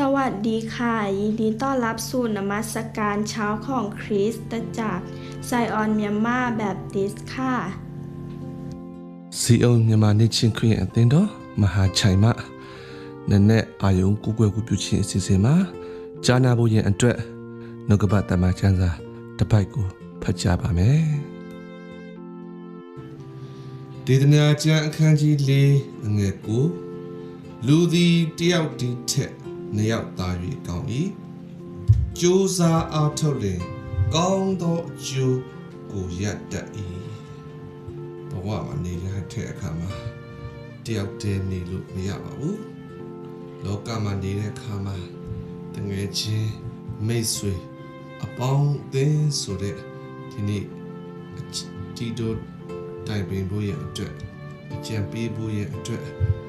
สวัสดีค่ะยินดีต้อนรับสู่นมัสการเช้าของคริสตจักรไซออนเมียนมาแบปติสต์ค่ะစီအောင်မြန်မာနေချင်းခရင်အသင်းတော်မဟာချိုင်မနနဲ့အာယုံကိုကွယ်ကိုပြုခြင်းအစီအစဉ်မှာဂျာနာဖို့ရင်အတွက်နှုတ်ကပတ်တမန်ကျမ်းစာတစ်ပိုက်ကိုဖတ်ကြားပါမယ်ဒေသနာကျမ်းအခန်းကြီး၄အငယ်9လူသည်တယောက်တည်းထက်နှစ်ယောက်သာ၍ကောင်း၏ကြိုးစားအားထုတ်လျင်ကောင်းသောအကျိုးကိုရတတ်၏ဘဝမှာနေတဲ့အခါမှာတယောက်တည်းနေလို့မရပါဘူးလောကမှာနေတဲ့အခါမှာတငယ်ချင်းမိတ်ဆွေအပေါင်းအသင်းဆိုတဲ့ဒီနေ့ဒီတို့တိုင်ပင်ဖို့ရအတွက်အကြံပေးဖို့ရအတွက်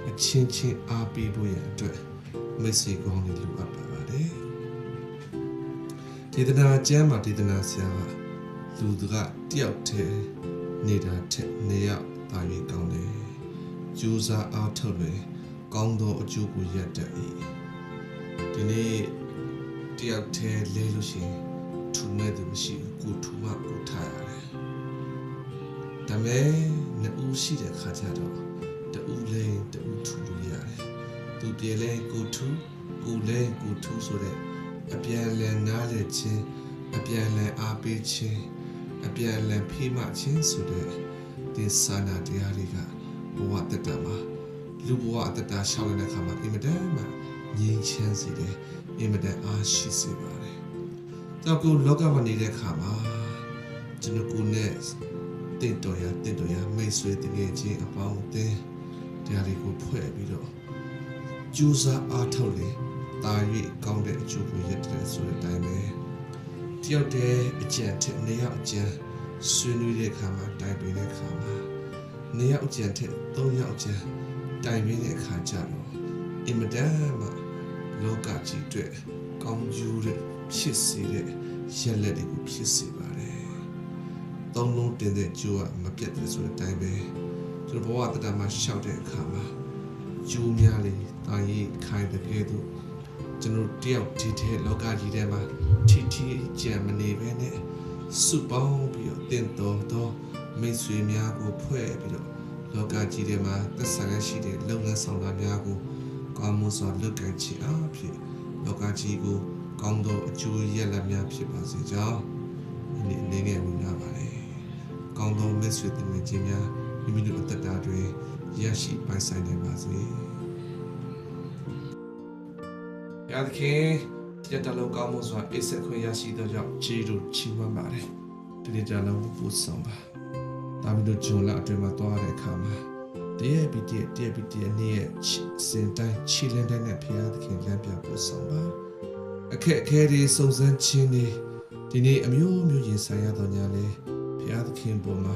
အချင်းချင်းအားပေးဖို့ရအတွက်မိတ်ဆွေကောင်းတွေလိုအပ်ပါပါတယ်ဒေသနာကျမ်းမှာဒေသနာဆရာကလူကတယောက်တည်းနေတာထက်နှစ်ယောက်သာ၍ကောင်းတယ်ကြိုးစားအားထုတ်လို့ကောင်းသောအကျိုးကိုရတတ်၏ဒီနေ့တယောက်တည်းလဲလို့ရှိရင်ထူမဲ့သူမရှိဘူးကိုထူမှကိုထားရတယ်ဒါမဲ့နှစ်ဦးရှိတဲ့ခါကျတော့တူလဲတူထူလို့ရတယ်သူပြေလဲကိုထူကိုလဲကိုထူဆိုတဲ့အပြန်လည်နားလည်ခြင်းအပြန်လည်အားပေးခြင်းအပြန်လည်ဖိမခြင်းဆိုတဲ့ဒီစာနာတရားတွေကဘဝတတမှာလူဘဝတတရှောင်းတဲ့အခါမှာအင်မတန်မှငြိမ်းချမ်းစေတယ်အင်မတန်အားရှိစေပါတယ်။တော့ကိုလောကမှာနေတဲ့အခါမှာကျွန်တော်ကိုနဲ့တင့်တော်ရမိတ်ဆွေတကယ်ချင်းအပေါင်းအသင်းတရားတွေကိုဖွဲ့ပြီးတော့ကြိုးစားအားထုတ်လေတာ၍ကောင်းတဲ့အကျိုးကိုရတဲ့ဆိုတဲ့အတိုင်းပဲတယောက်တည်းအကျံထက်နှစ်ယောက်အကျံဆွေးနွေးတဲ့အခါမှာတိုင်ပင်တဲ့အခါမှာနှစ်ယောက်အကျံထက်သုံးယောက်အကျံတိုင်ပင်တဲ့အခါကျတော့အင်မတန်မှလောကကြီးအတွက်ကောင်းကျိုးတဲ့ဖြစ်စေတဲ့ရက်လက်တွေကိုဖြစ်စေပါတယ်။သုံးလုံးတင်တဲ့ကျိုးကမပြတ်တယ်ဆိုတဲ့အတိုင်းပဲကျွန်တော်ဘဝတတမှာရှောက်တဲ့အခါမှာကျိုးများလေတာရေးခိုင်တဲ့ကဲ့သို့ကျွန်တော်တယောက်ဒီထဲလောကကြီးထဲမှာထီကြံမနေပဲနဲ့စုပေါင်းပြီးတော့တင်တော်သောမိတ်ဆွေများကိုဖွဲ့ပြီးတော့လောကကြီးထဲမှာသက်ဆိုင်ရရှိတဲ့လုပ်ငန်းဆောင်တာများကိုကောင်းမှုစွာလုပ်ကိုင်ခြင်းအဖြစ်လောကကြီးကိုကောင်းသောအကျိုးရလဒ်များဖြစ်ပါစေကြောင်းဒီနေ့ငယ်ဝင်လာပါတယ်ကောင်းသောမိတ်ဆွေတင်ခြင်းများမိမိတို့အသက်တာတွင်ရရှိပိုင်ဆိုင်နိုင်ပါစေရသခင်တတလုံးကောင်းမှုစွာအိဆက်ခွင့်ရရှိသောကြောင့်ခြေတို့ချီးမွမ်းပါတယ်ဒီနေ့ကြလုံးပို့ဆောင်ပါဒါမျိုးတို့ဂျွန်လာအတွင်းမှာတွားတဲ့အခါမှာတည့်ပြီးနေ့ရဲ့စင်တိုင်းချီလန်းတဲ့နဲ့ဖျားသခင်လမ်းပြပို့ဆောင်ပါအခက်အခဲတွေစုံစမ်းခြင်းတွေဒီနေ့အမျိုးမျိုးရင်ဆိုင်ရတော့ညာလေဖျားသခင်ပေါ်မှာ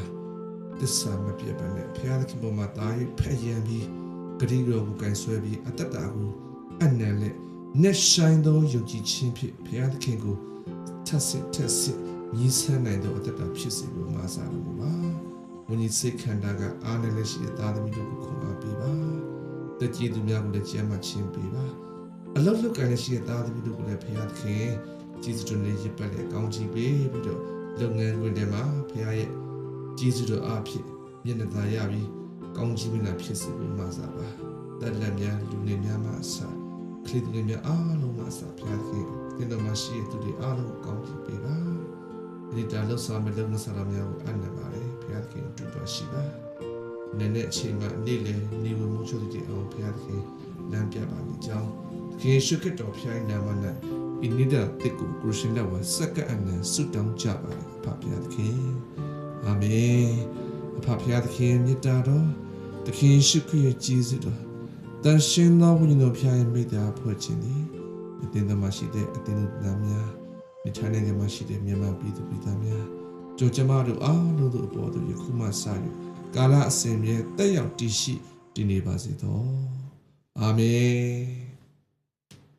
သစ္စာမပြတ်ပါနဲ့ဖျားသခင်ပေါ်မှာတာ၍ဖက်ရန်ပြီးဂတိတော်ကိုကင်ဆွဲပြီးအတ္တတာကိုအနံလက်နဲ့ဆိုင်သောယုံကြည်ခြင်းဖြင့်ဘုရားသခင်ကိုထပ်ဆင့်ညီးဆန်းနိုင်သောအတ္တတာဖြစ်စေဖို့မှာစားတော်မူပါ။ဝိညာဉ်စိတ်ခန္ဓာကအားနည်းလက်ရှိတဲ့သားသမီးတို့ကိုခွန်အားပေးပါ။တကြည်သူများကိုလည်းကျမ်းမာခြင်းပေးပါ။အလောက်လောက်ကိုင်းလက်ရှိတဲ့သားသမီးတို့ကိုလည်းဘုရားသခင်ကျေးဇူးတော်နဲ့ရစ်ပတ်လက်ကောင်းချီးပေးပြီးတော့လုပ်ငန်းခွင်တွေမှာဘုရားရဲ့ကျေးဇူးတော်အားဖြင့်မျက်နှာသာရပြီးကောင်းချီးမနာဖြစ်စေဖို့မှာစားပါ။တလက်များလူငယ်များမှအစားခရစ်တော်များအားလုံးမှာစာပြခဲ့တဲ့တော်မရှိတဲ့သူတွေအားလုံးကောင်းချီးပေးပါဒီတာလို့ဆောင်မဲ့လုံဆရာများကိုအနံ့ပါတယ်ဘုရားခင်တူပါရှိပါနည်းနည်းအချိန်မှနေ့လည်နေဝမှုချုပ်တဲ့အောင်ဘုရားခင်လမ်းပြပါမိကြောင်းခင်ရှုခတ်တော်ဖျားနာမနဲ့ဣနိဒတေကိုခရစ်ရှင်တော်ဝစက္ကအနံဆုတောင်းကြပါဖဘုရားခင်အာမင်အဖဘုရားခင်မြတ်တော်သခင်ရှုခတ်ရဲ့ကြီးစွာတော်တန်ရှင်သောဝိညာဉ်တော်ဖျားရဲ့မိသားဖွဲ့ခြင်းသည်အသင်သမရှိတဲ့အသင်တို့သားများမိထိုင်နိုင်ငံမှာရှိတဲ့မြန်မာပြည်သူပြည်သားများကြိုကျမတို့အားလုံးတို့အပေါ်သို့ယခုမှစ၍ကာလအစဉ်မြဲတက်ရောက်တည်ရှိတည်နေပါစေသောအာမင်